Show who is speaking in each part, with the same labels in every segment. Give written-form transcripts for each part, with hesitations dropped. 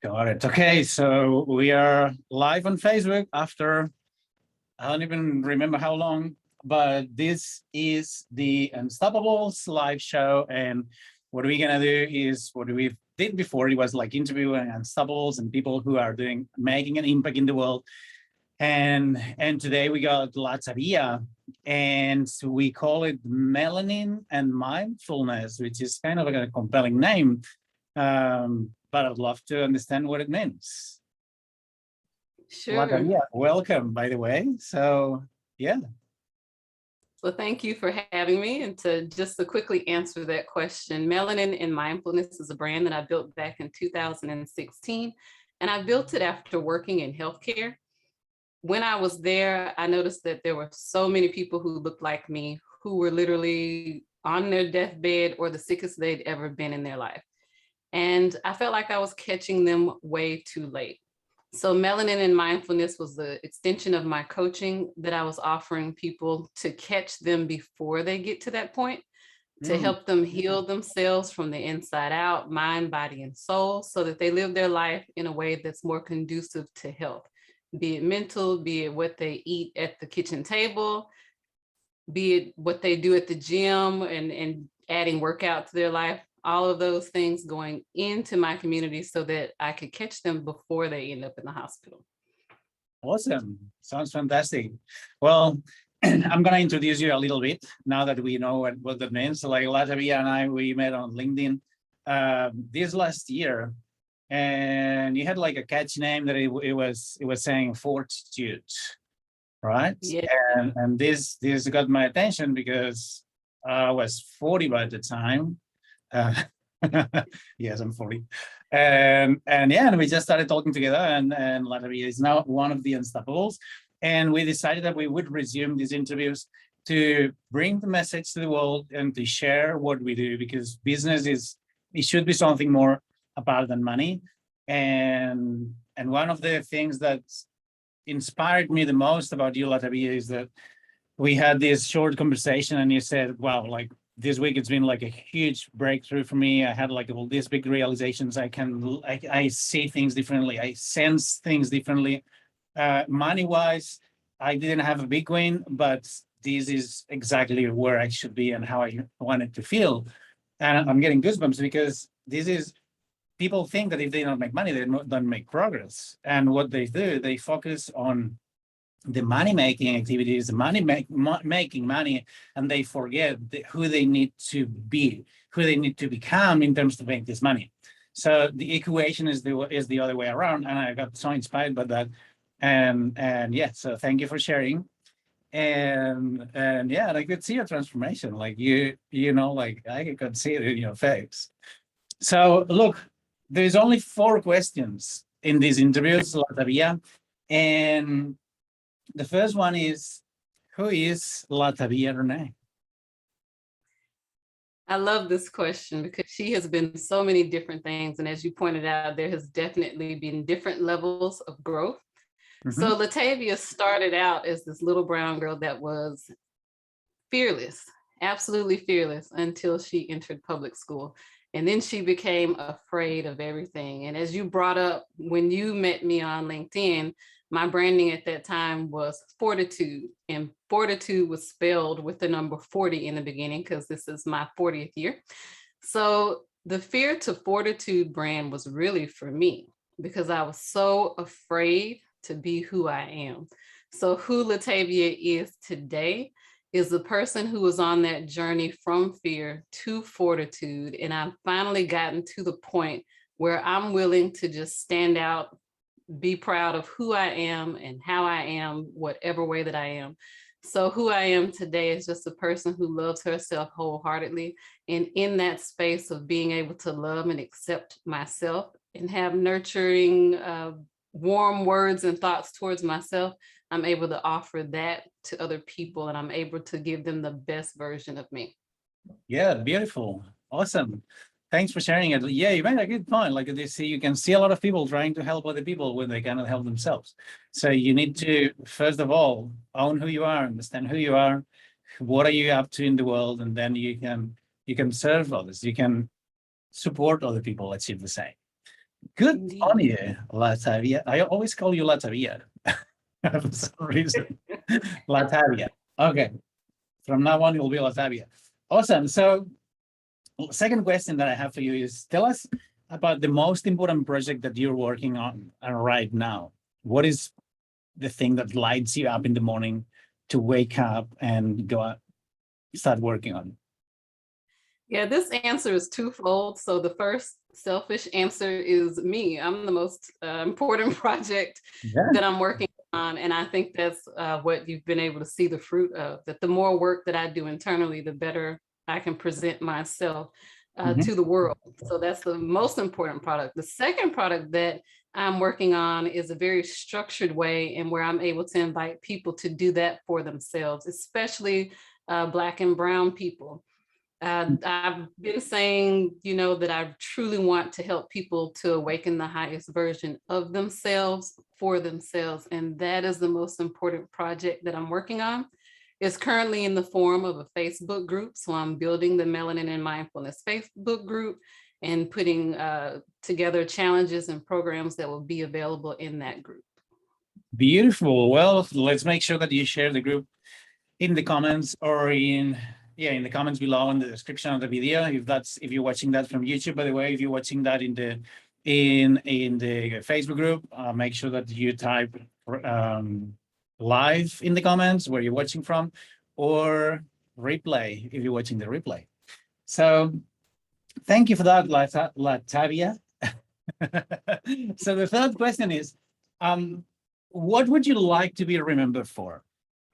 Speaker 1: Got it. Okay, so we are live on Facebook after, I don't even remember how long, but this is the Unstoppables live show. And what we're gonna do is what we did before. It was like interviewing Unstoppables and people who are making an impact in the world. And today we got LaTavia, and we call it Melanin and Mindfulness, which is kind of a compelling name. But I'd love to understand what it means.
Speaker 2: Sure.
Speaker 1: LaTavia, welcome, by the way. So, yeah.
Speaker 2: Well, thank you for having me. And to quickly answer that question, Melanin and Mindfulness is a brand that I built back in 2016. And I built it after working in healthcare. When I was there, I noticed that there were so many people who looked like me, who were literally on their deathbed or the sickest they'd ever been in their life. And I felt like I was catching them way too late. So Melanin and Mindfulness was the extension of my coaching that I was offering people to catch them before they get to that point, to help them heal themselves from the inside out, mind, body, and soul, so that they live their life in a way that's more conducive to health, be it mental, be it what they eat at the kitchen table, be it what they do at the gym and adding workout to their life. All of those things going into my community so that I could catch them before they end up in the hospital.
Speaker 1: Awesome. Sounds fantastic. Well, I'm going to introduce you a little bit now that we know what that means. So like LaTavia and I, we met on LinkedIn this last year, and you had like a catchy name that it was saying fortitude, right?
Speaker 2: Yeah.
Speaker 1: And this got my attention because I was 40 by the time. Yes, I'm 40. And we just started talking together, and LaTavia is now one of the Unstoppables. And we decided that we would resume these interviews to bring the message to the world and to share what we do, because business it should be something more about than money. And one of the things that inspired me the most about you, LaTavia, is that we had this short conversation and you said, wow, like, this week it's been like a huge breakthrough for me. I had like all these big realizations. I see things differently. I sense things differently. Money-wise, I didn't have a big win, but this is exactly where I should be and how I wanted to feel. And I'm getting goosebumps because people think that if they don't make money, they don't make progress. And what they do, they focus on the money-making activities, making money, and they forget who they need to be, who they need to become in terms to make this money. So the equation is the other way around, and I got so inspired by that. And yeah, so thank you for sharing. And yeah, I could see your transformation, like you know, like I could see it in your face. So look, there's only 4 questions in these interviews, LaTavia, and the first one is, who is LaTavia Renae?
Speaker 2: I love this question because she has been so many different things. And as you pointed out, there has definitely been different levels of growth. So LaTavia started out as this little brown girl that was fearless, absolutely fearless, until she entered public school. And then she became afraid of everything. And as you brought up, when you met me on LinkedIn, my branding at that time was Fortitude, and Fortitude was spelled with the number 40 in the beginning because this is my 40th year. So the Fear to Fortitude brand was really for me because I was so afraid to be who I am. So who LaTavia is today is the person who was on that journey from fear to fortitude. And I've finally gotten to the point where I'm willing to just stand out, be proud of who I am and how I am, whatever way that I am. So who I am today is just a person who loves herself wholeheartedly. And in that space of being able to love and accept myself and have nurturing, warm words and thoughts towards myself, I'm able to offer that to other people, and I'm able to give them the best version of me.
Speaker 1: Yeah, beautiful. Awesome. Thanks for sharing it. Yeah, you made a good point. Like you can see a lot of people trying to help other people when they cannot help themselves. So you need to, first of all, own who you are, understand who you are, what are you up to in the world, and then you can serve others. You can support other people achieve the same. Good
Speaker 2: Indeed.
Speaker 1: on you, LaTavia. I always call you LaTavia for some reason. LaTavia. Okay. From now on, you'll be LaTavia. Awesome. So, second question that I have for you is, tell us about the most important project that you're working on right now. What is the thing that lights you up in the morning to wake up and go out, start working on?
Speaker 2: Yeah, this answer is twofold. So the first selfish answer is me. I'm the most important project
Speaker 1: Yeah.
Speaker 2: that I'm working on. And I think that's what you've been able to see the fruit of, that the more work that I do internally, the better I can present myself to the world. So that's the most important product. The second product that I'm working on is a very structured way and where I'm able to invite people to do that for themselves, especially Black and Brown people. I've been saying, that I truly want to help people to awaken the highest version of themselves for themselves. And that is the most important project that I'm working on. It's currently in the form of a Facebook group. So I'm building the Melanin Mindfulness Facebook group and putting together challenges and programs that will be available in that group.
Speaker 1: Beautiful. Well, let's make sure that you share the group in the comments or in the comments below in the description of the video. If you're watching that from YouTube, by the way, if you're watching that in the Facebook group, make sure that you type live in the comments where you're watching from, or replay if you're watching the replay. So thank you for that, LaTavia. So the third question is, what would you like to be remembered for?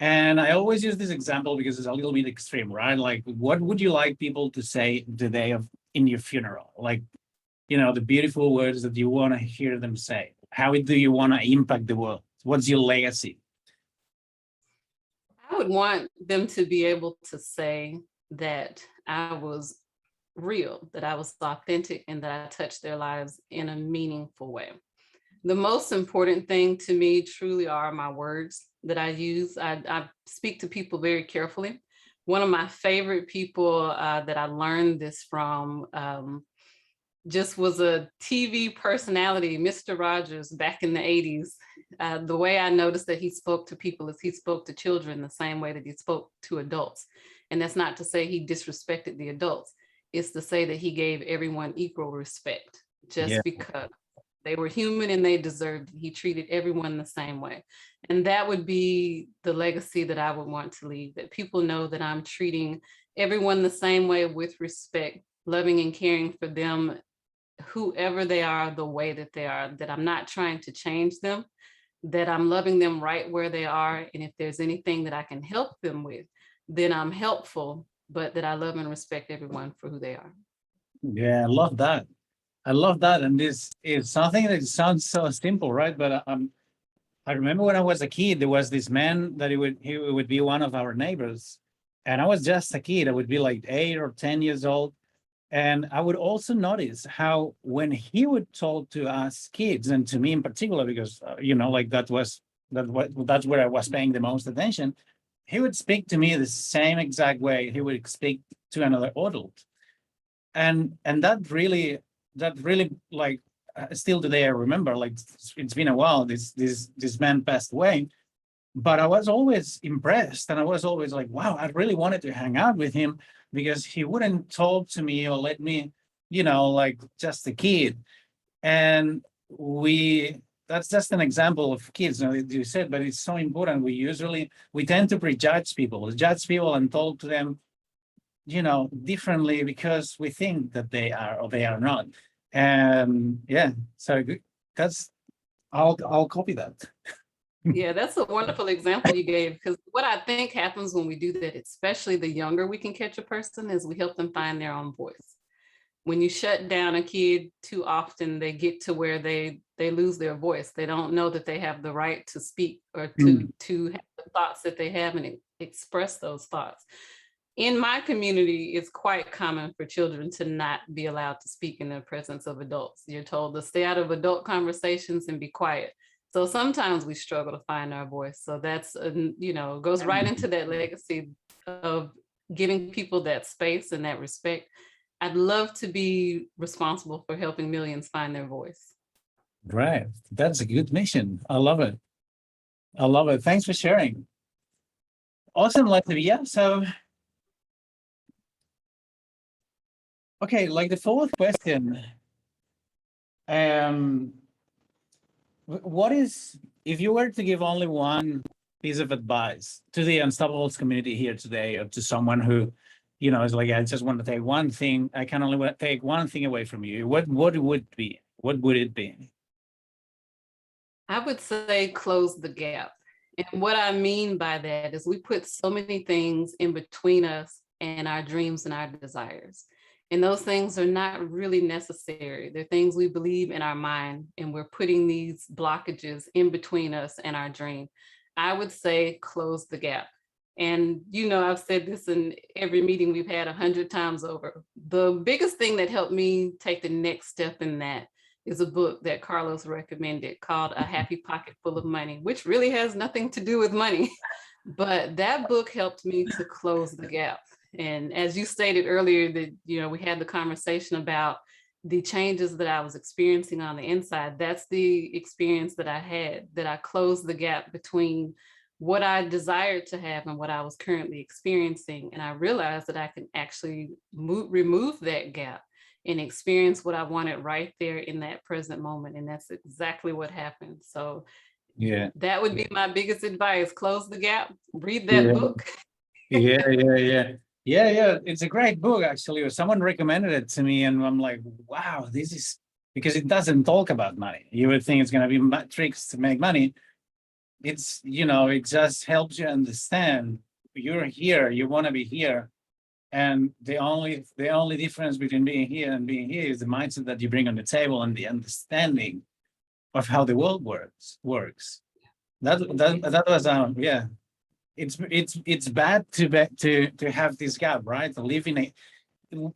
Speaker 1: And I always use this example because it's a little bit extreme, right? Like, what would you like people to say the day of in your funeral? Like, the beautiful words that you want to hear them say. How do you want to impact the world? What's your legacy?
Speaker 2: I would want them to be able to say that I was real, that I was authentic, and that I touched their lives in a meaningful way. The most important thing to me truly are my words that I use. I speak to people very carefully. One of my favorite people that I learned this from just was a TV personality, Mr. Rogers, back in the 80s. The way I noticed that he spoke to people is he spoke to children the same way that he spoke to adults. And that's not to say he disrespected the adults. It's to say that he gave everyone equal respect just because they were human and they deserved it. He treated everyone the same way. And that would be the legacy that I would want to leave, that people know that I'm treating everyone the same way with respect, loving and caring for them, whoever they are, the way that they are, that I'm not trying to change them, that I'm loving them right where they are. And if there's anything that I can help them with, then I'm helpful, but that I love and respect everyone for who they are.
Speaker 1: Yeah, I love that. I love that. And this is something that sounds so simple, right? But I remember when I was a kid, there was this man that he would be one of our neighbors. And I was just a kid. I would be like 8 or 10 years old. And I would also notice how when he would talk to us kids, and to me in particular, because, like that's where I was paying the most attention, he would speak to me the same exact way he would speak to another adult. And that really like still today I remember, like it's been a while, this man passed away, but I was always impressed and I was always like, wow, I really wanted to hang out with him because he wouldn't talk to me or let me, like just a kid. And that's just an example of kids, you said, but it's so important. We tend to judge people and talk to them differently because we think that they are or they are not. And so that's I'll copy that.
Speaker 2: Yeah, that's a wonderful example you gave, because what I think happens when we do that, especially the younger we can catch a person, is we help them find their own voice. When you shut down a kid too often, they get to where they lose their voice. They don't know that they have the right to speak or to have the thoughts that they have and express those thoughts. In my community, it's quite common for children to not be allowed to speak in the presence of adults. You're told to stay out of adult conversations and be quiet. So sometimes we struggle to find our voice. So that's, goes right into that legacy of giving people that space and that respect. I'd love to be responsible for helping millions find their voice.
Speaker 1: Right. That's a good mission. I love it. I love it. Thanks for sharing. Awesome, LaTavia. So, okay, like the fourth question, um, what is, if you were to give only one piece of advice to the Unstoppables community here today, or to someone who, is like, I just want to take one thing, I can only take one thing away from you, what would it be? What would it be?
Speaker 2: I would say close the gap. And what I mean by that is we put so many things in between us and our dreams and our desires. And those things are not really necessary. They're things we believe in our mind, and we're putting these blockages in between us and our dream. I would say close the gap. And I've said this in every meeting we've had 100 times over. The biggest thing that helped me take the next step in that is a book that Carlos recommended called A Happy Pocket Full of Money, which really has nothing to do with money. But that book helped me to close the gap. And as you stated earlier, that we had the conversation about the changes that I was experiencing on the inside. That's the experience that I had, that I closed the gap between what I desired to have and what I was currently experiencing. And I realized that I can actually remove that gap and experience what I wanted right there in that present moment. And that's exactly what happened. So
Speaker 1: Yeah.
Speaker 2: that would be my biggest advice. Close the gap, read that
Speaker 1: Yeah.
Speaker 2: book.
Speaker 1: Yeah. It's a great book, actually. Someone recommended it to me, and I'm like, wow, this is, because it doesn't talk about money. You would think it's going to be tricks to make money. It's, it just helps you understand you're here, you want to be here. And the only difference between being here and being here is the mindset that you bring on the table and the understanding of how the world works. That was yeah. It's bad to have this gap, right?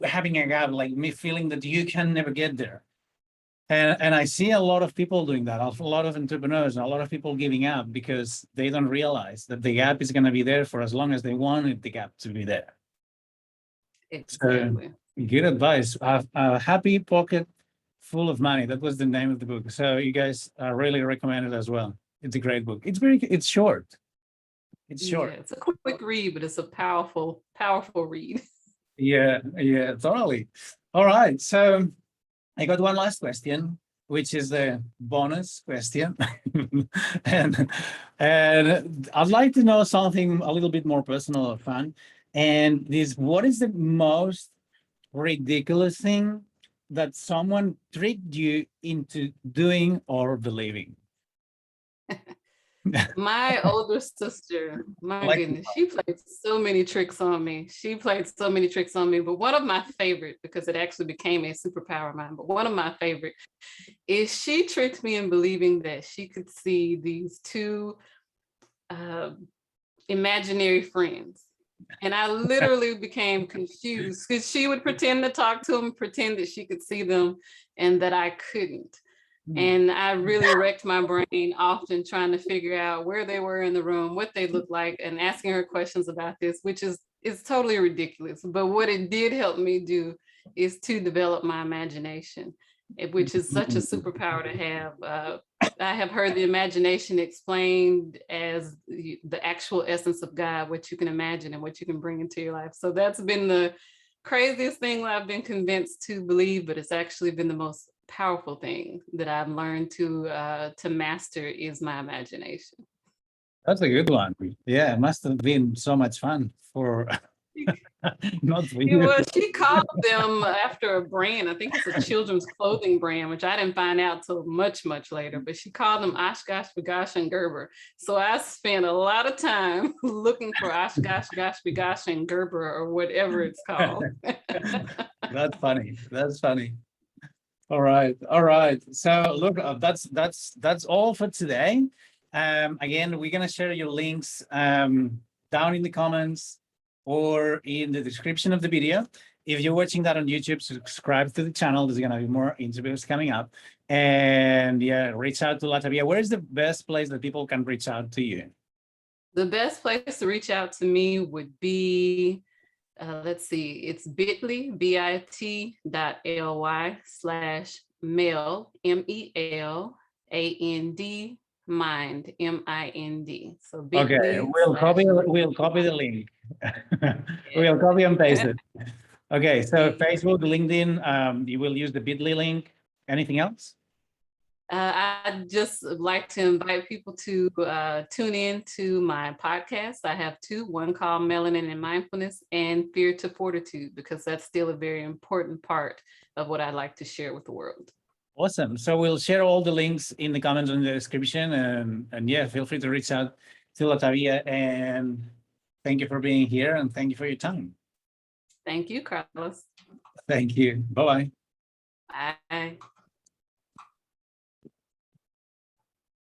Speaker 1: Having a gap, like me feeling that you can never get there. And I see a lot of people doing that, a lot of entrepreneurs and a lot of people giving up because they don't realize that the gap is going to be there for as long as they wanted the gap to be there.
Speaker 2: Exactly.
Speaker 1: So, good advice. A happy pocket full of money. That was the name of the book. So you guys really recommend it as well. It's a great book. It's short. It's short.
Speaker 2: Yeah, it's a quick read, but it's a powerful, powerful read.
Speaker 1: Yeah, totally. All right. So I got one last question, which is the bonus question. and I'd like to know something a little bit more personal or fun. And what is the most ridiculous thing that someone tricked you into doing or believing?
Speaker 2: My older sister, my
Speaker 1: Like,
Speaker 2: goodness, she played so many tricks on me. But one of my favorite, because it actually became a superpower of mine, but one of my favorite is she tricked me in believing that she could see these two imaginary friends. And I literally became confused because she would pretend to talk to them, pretend that she could see them, and that I couldn't. And I really wrecked my brain often trying to figure out where they were in the room, what they looked like, and asking her questions about this, which is totally ridiculous. But what it did help me do is to develop my imagination, which is such a superpower to have. I have heard the imagination explained as the actual essence of God, what you can imagine and what you can bring into your life. So that's been the craziest thing that I've been convinced to believe, but it's actually been the most powerful thing that I've learned to master is my imagination.
Speaker 1: that's a good one. Yeah, it must have been so much fun for not for
Speaker 2: It
Speaker 1: you.
Speaker 2: was, she called them after a brand. I think it's a children's clothing brand, which I didn't find out till much, much later, but she called them Oshkosh, Bagosh, and Gerber. So I spent a lot of time looking for Oshkosh, Bagosh, and Gerber, or whatever it's called.
Speaker 1: That's funny. That's funny. All right. So look, that's all for today. Again, we're gonna share your links down in the comments or in the description of the video. If you're watching that on YouTube, subscribe to the channel. There's gonna be more interviews coming up. And yeah, reach out to LaTavia. Where is the best place that people can reach out to you?
Speaker 2: The best place to reach out to me would be, let's see, it's bit.ly, bit.ly/Melanin Mel, MELAND, Mind, MIND. So
Speaker 1: Okay, we'll copy the link. We'll copy and paste it. Okay, so Facebook, LinkedIn, you will use the bit.ly link. Anything else?
Speaker 2: I'd just like to invite people to tune in to my podcast. I have two, one called Melanin Mindfulness and Fear to Fortitude, because that's still a very important part of what I'd like to share with the world.
Speaker 1: Awesome. So we'll share all the links in the comments in the description, and yeah, feel free to reach out to LaTavia, and thank you for being here, and thank you for your time.
Speaker 2: Thank you, Carlos.
Speaker 1: Thank you. Bye-bye.
Speaker 2: Bye.